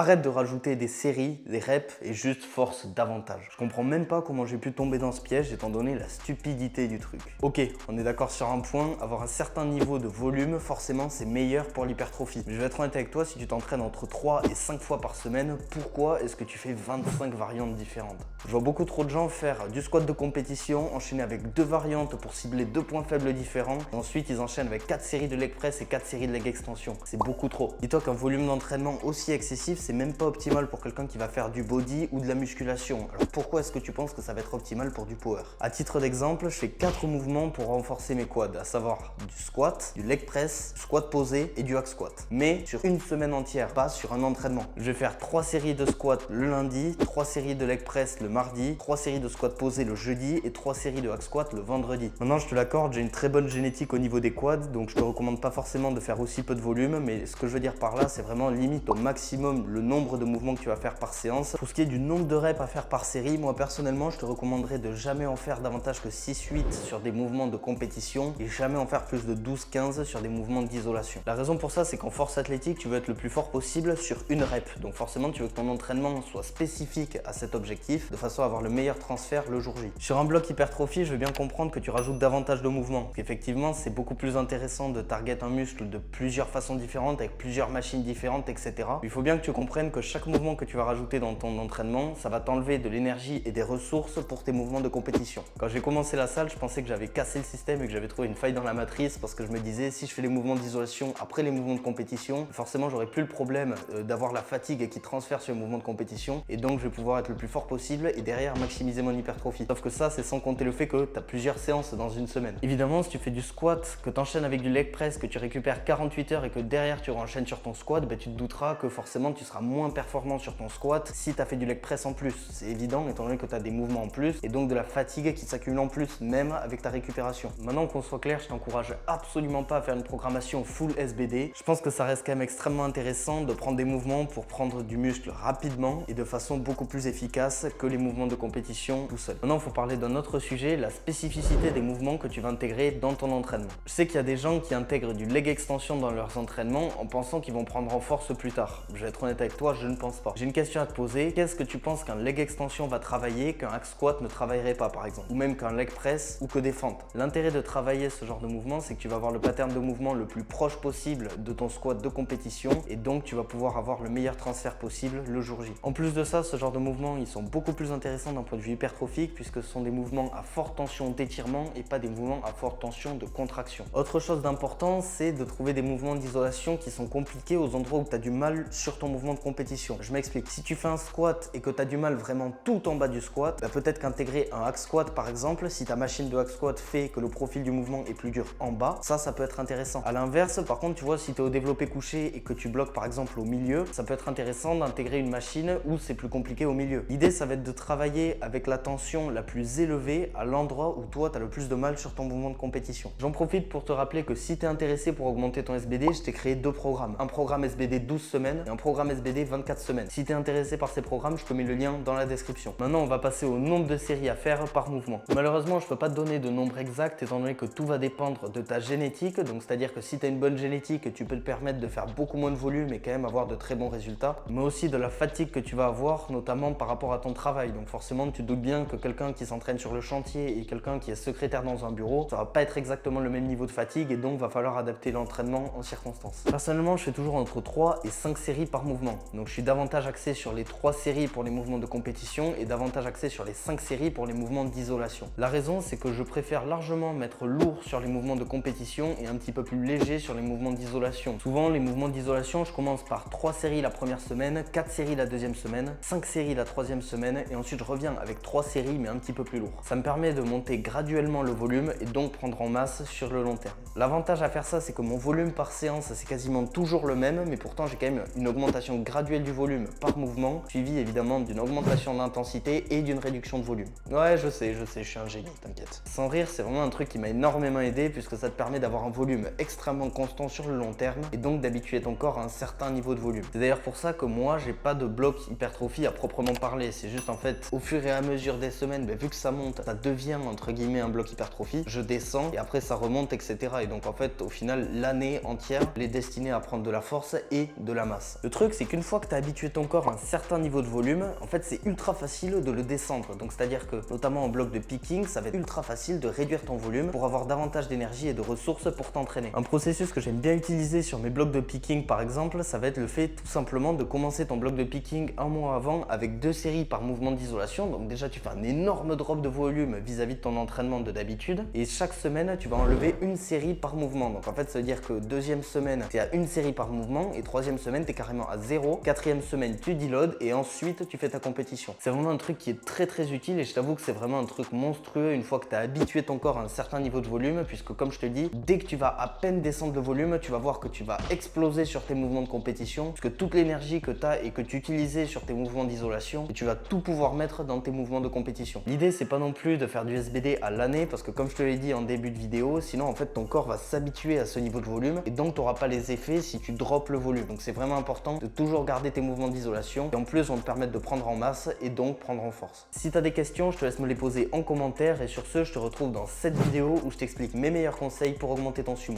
Arrête de rajouter des séries, des reps et juste force davantage. Je comprends même pas comment j'ai pu tomber dans ce piège étant donné la stupidité du truc. Ok, on est d'accord sur un point, avoir un certain niveau de volume, forcément c'est meilleur pour l'hypertrophie. Mais je vais être honnête avec toi, si tu t'entraînes entre 3 et 5 fois par semaine, pourquoi est-ce que tu fais 25 variantes différentes? Je vois beaucoup trop de gens faire du squat de compétition, enchaîner avec 2 variantes pour cibler 2 points faibles différents, et ensuite ils enchaînent avec 4 séries de leg press et 4 séries de leg extension. C'est beaucoup trop. Dis-toi qu'un volume d'entraînement aussi excessif, c'est même pas optimal pour quelqu'un qui va faire du body ou de la musculation. Alors pourquoi est-ce que tu penses que ça va être optimal pour du power? À titre d'exemple, je fais 4 mouvements pour renforcer mes quads, à savoir du squat, du leg press, du squat posé et du hack squat. Mais sur une semaine entière, pas sur un entraînement. Je vais faire 3 séries de squat le lundi, 3 séries de leg press le mardi, 3 séries de squat posé le jeudi et 3 séries de hack squat le vendredi. Maintenant, je te l'accorde, j'ai une très bonne génétique au niveau des quads, donc je te recommande pas forcément de faire aussi peu de volume, mais ce que je veux dire par là, c'est vraiment limite au maximum le nombre de mouvements que tu vas faire par séance. Pour ce qui est du nombre de reps à faire par série, moi personnellement, je te recommanderais de jamais en faire davantage que 6-8 sur des mouvements de compétition et jamais en faire plus de 12-15 sur des mouvements d'isolation. La raison pour ça, c'est qu'en force athlétique, tu veux être le plus fort possible sur une rep. Donc forcément, tu veux que ton entraînement soit spécifique à cet objectif de façon à avoir le meilleur transfert le jour J. Sur un bloc hypertrophie, je veux bien comprendre que tu rajoutes davantage de mouvements. Effectivement, c'est beaucoup plus intéressant de target un muscle de plusieurs façons différentes, avec plusieurs machines différentes, etc. Il faut bien que tu comprennes que chaque mouvement que tu vas rajouter dans ton entraînement, ça va t'enlever de l'énergie et des ressources pour tes mouvements de compétition. Quand j'ai commencé la salle, je pensais que j'avais cassé le système et que j'avais trouvé une faille dans la matrice parce que je me disais si je fais les mouvements d'isolation après les mouvements de compétition, forcément j'aurai plus le problème d'avoir la fatigue qui transfère sur les mouvements de compétition et donc je vais pouvoir être le plus fort possible et derrière maximiser mon hypertrophie. Sauf que ça, c'est sans compter le fait que tu as plusieurs séances dans une semaine. Évidemment, si tu fais du squat, que tu enchaînes avec du leg press, que tu récupères 48 heures et que derrière tu enchaînes sur ton squat, ben, tu te douteras que forcément tu seras moins performant sur ton squat si tu as fait du leg press en plus. C'est évident étant donné que tu as des mouvements en plus et donc de la fatigue qui s'accumule en plus même avec ta récupération. Maintenant qu'on soit clair, je t'encourage absolument pas à faire une programmation full SBD. Je pense que ça reste quand même extrêmement intéressant de prendre des mouvements pour prendre du muscle rapidement et de façon beaucoup plus efficace que les mouvements de compétition tout seul. Maintenant, il faut parler d'un autre sujet, la spécificité des mouvements que tu vas intégrer dans ton entraînement. Je sais qu'il y a des gens qui intègrent du leg extension dans leurs entraînements en pensant qu'ils vont prendre en force plus tard. Je vais être honnête avec toi, je ne pense pas. J'ai une question à te poser. Qu'est-ce que tu penses qu'un leg extension va travailler qu'un hack squat ne travaillerait pas par exemple? Ou même qu'un leg press ou que des fentes? L'intérêt de travailler ce genre de mouvement, c'est que tu vas avoir le pattern de mouvement le plus proche possible de ton squat de compétition et donc tu vas pouvoir avoir le meilleur transfert possible le jour J. En plus de ça, ce genre de mouvements, ils sont beaucoup plus intéressants d'un point de vue hypertrophique puisque ce sont des mouvements à forte tension d'étirement et pas des mouvements à forte tension de contraction. Autre chose d'important, c'est de trouver des mouvements d'isolation qui sont compliqués aux endroits où tu as du mal sur ton mouvement de compétition. Je m'explique. Si tu fais un squat et que tu as du mal vraiment tout en bas du squat, bah peut-être qu'intégrer un hack squat par exemple, si ta machine de hack squat fait que le profil du mouvement est plus dur en bas, ça peut être intéressant. À l'inverse, par contre, tu vois, si tu es au développé couché et que tu bloques par exemple au milieu, ça peut être intéressant d'intégrer une machine où c'est plus compliqué au milieu. L'idée, ça va être de travailler avec la tension la plus élevée à l'endroit où toi, tu as le plus de mal sur ton mouvement de compétition. J'en profite pour te rappeler que si tu es intéressé pour augmenter ton SBD, je t'ai créé 2 programmes. Un programme SBD 12 semaines et un programme SBD 24 semaines. Si tu es intéressé par ces programmes, je te mets le lien dans la description. Maintenant, on va passer au nombre de séries à faire par mouvement. Malheureusement, je ne peux pas te donner de nombre exact étant donné que tout va dépendre de ta génétique. Donc, c'est-à-dire que si tu as une bonne génétique, tu peux te permettre de faire beaucoup moins de volume et quand même avoir de très bons résultats. Mais aussi de la fatigue que tu vas avoir, notamment par rapport à ton travail. Donc, forcément, tu te doutes bien que quelqu'un qui s'entraîne sur le chantier et quelqu'un qui est secrétaire dans un bureau, ça va pas être exactement le même niveau de fatigue et donc va falloir adapter l'entraînement en circonstances. Personnellement, je fais toujours entre 3 et 5 séries par mouvement. Donc, je suis davantage axé sur les 3 séries pour les mouvements de compétition et davantage axé sur les 5 séries pour les mouvements d'isolation. La raison, c'est que je préfère largement mettre lourd sur les mouvements de compétition et un petit peu plus léger sur les mouvements d'isolation. Souvent, les mouvements d'isolation, je commence par 3 séries la première semaine, 4 séries la deuxième semaine, 5 séries la troisième semaine et ensuite je reviens avec 3 séries mais un petit peu plus lourd. Ça me permet de monter graduellement le volume et donc prendre en masse sur le long terme. L'avantage à faire ça, c'est que mon volume par séance, c'est quasiment toujours le même, mais pourtant j'ai quand même une augmentation graduelle du volume par mouvement, suivi évidemment d'une augmentation d'intensité et d'une réduction de volume. Ouais, je sais, je suis un génie, t'inquiète. Sans rire, c'est vraiment un truc qui m'a énormément aidé puisque ça te permet d'avoir un volume extrêmement constant sur le long terme et donc d'habituer ton corps à un certain niveau de volume. C'est d'ailleurs pour ça que moi, j'ai pas de bloc hypertrophie à proprement parler. C'est juste en fait, au fur et à mesure des semaines, vu que ça monte, ça devient entre guillemets un bloc hypertrophie. Je descends et après ça remonte, etc. Et donc en fait, au final, l'année entière, elle est destinée à prendre de la force et de la masse. Le truc, c'est qu'une fois que tu as habitué ton corps à un certain niveau de volume, en fait c'est ultra facile de le descendre. Donc c'est-à-dire que notamment en bloc de picking, ça va être ultra facile de réduire ton volume pour avoir davantage d'énergie et de ressources pour t'entraîner. Un processus que j'aime bien utiliser sur mes blocs de picking par exemple, ça va être le fait tout simplement de commencer ton bloc de picking un mois avant avec 2 séries par mouvement d'isolation. Donc déjà tu fais un énorme drop de volume vis-à-vis de ton entraînement de d'habitude et chaque semaine tu vas enlever une série par mouvement. Donc en fait ça veut dire que deuxième semaine tu es à une série par mouvement et troisième semaine tu es carrément à 0, quatrième semaine tu deload et ensuite tu fais ta compétition. C'est vraiment un truc qui est très utile et je t'avoue que c'est vraiment un truc monstrueux une fois que tu as habitué ton corps à un certain niveau de volume, puisque comme je te dis, dès que tu vas à peine descendre le volume, tu vas voir que tu vas exploser sur tes mouvements de compétition, puisque toute l'énergie que tu as et que tu utilisais sur tes mouvements d'isolation, tu vas tout pouvoir mettre dans tes mouvements de compétition. L'idée c'est pas non plus de faire du SBD à l'année, parce que comme je te l'ai dit en début de vidéo, sinon en fait ton corps va s'habituer à ce niveau de volume et donc tu n'auras pas les effets si tu drops le volume. Donc c'est vraiment important de toujours garder tes mouvements d'isolation et en plus vont te permettre de prendre en masse et donc prendre en force. Si tu as des questions, je te laisse me les poser en commentaire et sur ce, je te retrouve dans cette vidéo où je t'explique mes meilleurs conseils pour augmenter ton sumo.